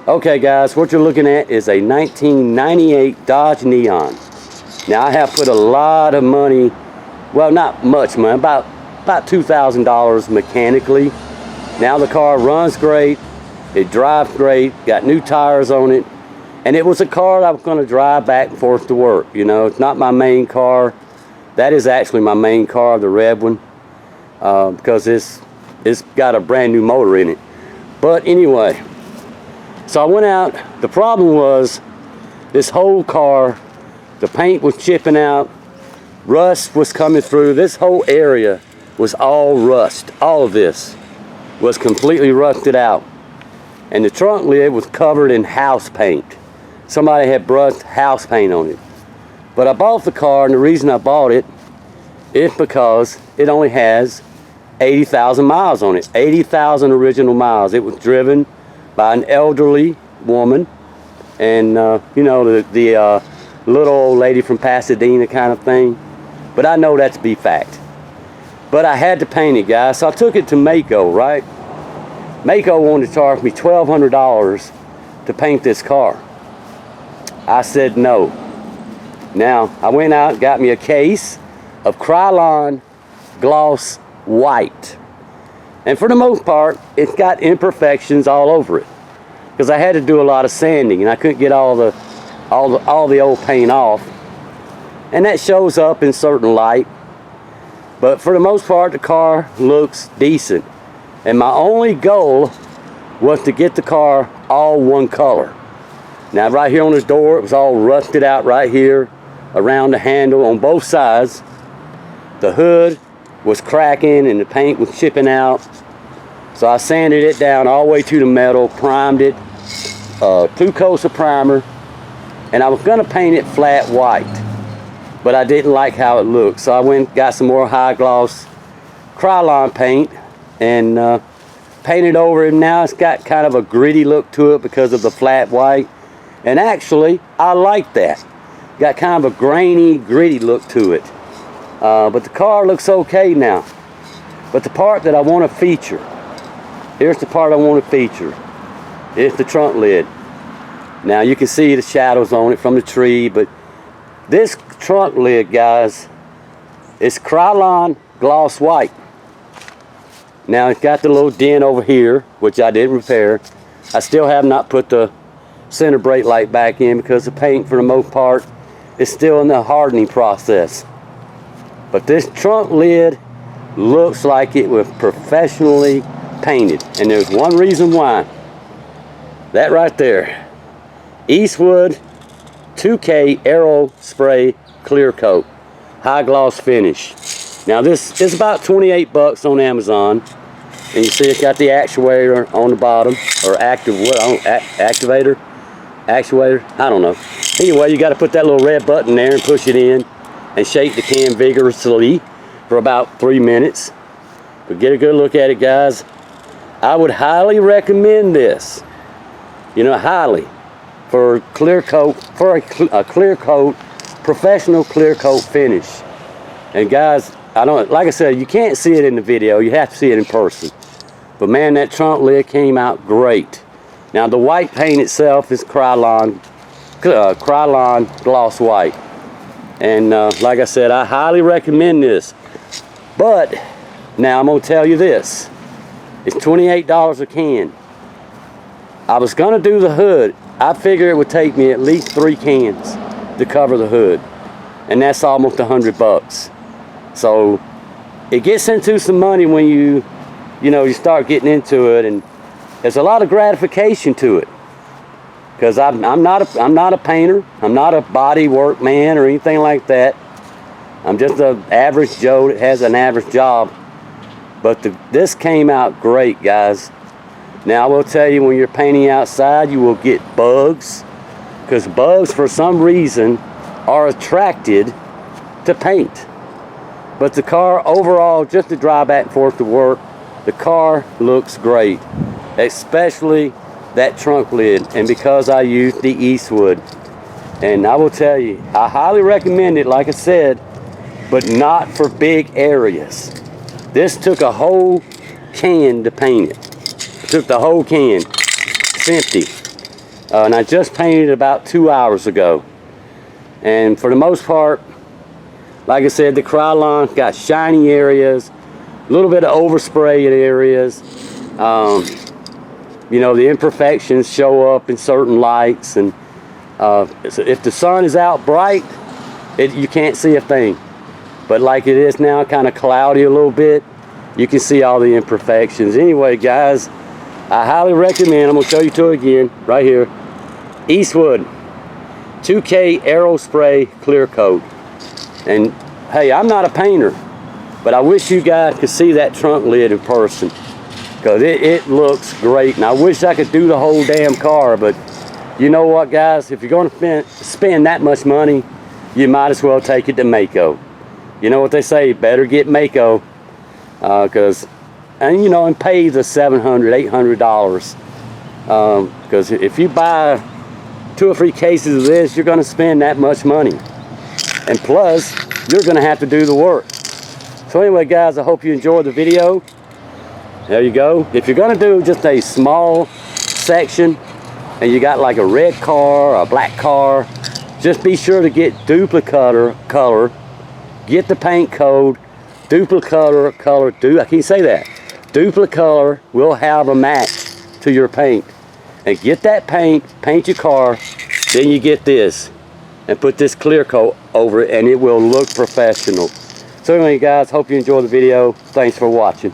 Okay guys, what you're looking at is a 1998 Dodge Neon. Now I have put a lot of money, well not much money, about $2,000 mechanically. Now the car runs great, it drives great, got new tires on it, and it was a car I was going to drive back and forth to work. You know, it's not my main car. That is actually my main car, the red one, because it's got a brand new motor in it. But anyway, so I went out. The problem was this whole car, the paint was chipping out, rust was coming through. This whole area was all rust. All of this was completely rusted out. And the trunk lid was covered in house paint. Somebody had brushed house paint on it. But I bought the car, and the reason I bought it is because it only has 80,000 miles on it. 80,000 original miles. It was driven by an elderly woman, and you know, the little old lady from Pasadena kind of thing. But I know that to be fact. But I had to paint it, guys. So I took it to Mako, right? Mako wanted to charge me $1,200 to paint this car. I said no. Now I went out and got me a case of Krylon gloss white. And for the most part, it's got imperfections all over it, because I had to do a lot of sanding and I couldn't get all the old paint off, and that shows up in certain light. But for the most part, the car looks decent, and my only goal was to get the car all one color. Now right here on this door, it was all rusted out right here around the handle on both sides. The hood was cracking and the paint was chipping out. So I sanded it down all the way to the metal, primed it, 2 coats of primer, and I was gonna paint it flat white, but I didn't like how it looked. So I went and got some more high gloss Krylon paint and painted over it. Now it's got kind of a gritty look to it because of the flat white. And actually, I like that. Got kind of a grainy, gritty look to it. But the car looks okay now. But the part that I want to feature, here's the part I want to feature. It's the trunk lid. Now you can see the shadows on it from the tree, but this trunk lid, guys, is Krylon gloss white. Now it's got the little dent over here, which I did repair. I still have not put the center brake light back in because the paint, for the most part, is still in the hardening process. But this trunk lid looks like it was professionally painted. And there's one reason why. That right there. Eastwood 2K Aero-Spray clear coat. High gloss finish. Now this is about 28 bucks on Amazon. And you see it's got the actuator on the bottom. Or actuator? I don't know. Anyway, you got to put that little red button there and push it in. And shake the can vigorously for about 3 minutes. But get a good look at it, guys. I would highly recommend this. You know, highly, for a clear coat, for a clear coat, professional clear coat finish. And guys, I don't, like I said, you can't see it in the video. You have to see it in person. But man, that trunk lid came out great. Now the white paint itself is Krylon gloss white. And like I said, I highly recommend this. But now I'm going to tell you this. It's $28 a can. I was going to do the hood. I figure it would take me at least 3 cans to cover the hood. And that's almost 100 bucks. So it gets into some money when you start getting into it. And there's a lot of gratification to it. Because I'm not a painter, I'm not a body work man or anything like that. I'm just an average Joe that has an average job. But this came out great, guys. Now I will tell you, when you're painting outside, you will get bugs, because bugs for some reason are attracted to paint. But the car overall, just to drive back and forth to work, the car looks great, especially that trunk lid, and because I used the Eastwood. And I will tell you, I highly recommend it, like I said, but not for big areas. This took a whole can to paint it. Took the whole can. It's empty. And I just painted it about 2 hours ago. And for the most part, like I said, the Krylon got shiny areas, a little bit of overspray in areas. You know, the imperfections show up in certain lights, and so if the sun is out bright, you can't see a thing. But like it is now, kind of cloudy a little bit, you can see all the imperfections. Anyway, guys, I highly recommend, I'm going to show you two again, right here, Eastwood 2K Aero-Spray Clear Coat. And hey, I'm not a painter, but I wish you guys could see that trunk lid in person, because it looks great. And I wish I could do the whole damn car, but you know what, guys, if you're going to spend that much money, you might as well take it to Mako. You know what they say, better get Mako, and you know, and pay the $700, $800, because if you buy 2 or 3 cases of this, you're going to spend that much money, and plus you're going to have to do the work. So anyway, guys, I hope you enjoyed the video. There you go. If you're going to do just a small section and you got like a red car or a black car, just be sure to get duplicate color, get the paint code, duplicate color, I can't say that. Duplicate color will have a match to your paint. And get that paint, paint your car, then you get this and put this clear coat over it, and it will look professional. So anyway, guys, hope you enjoyed the video. Thanks for watching.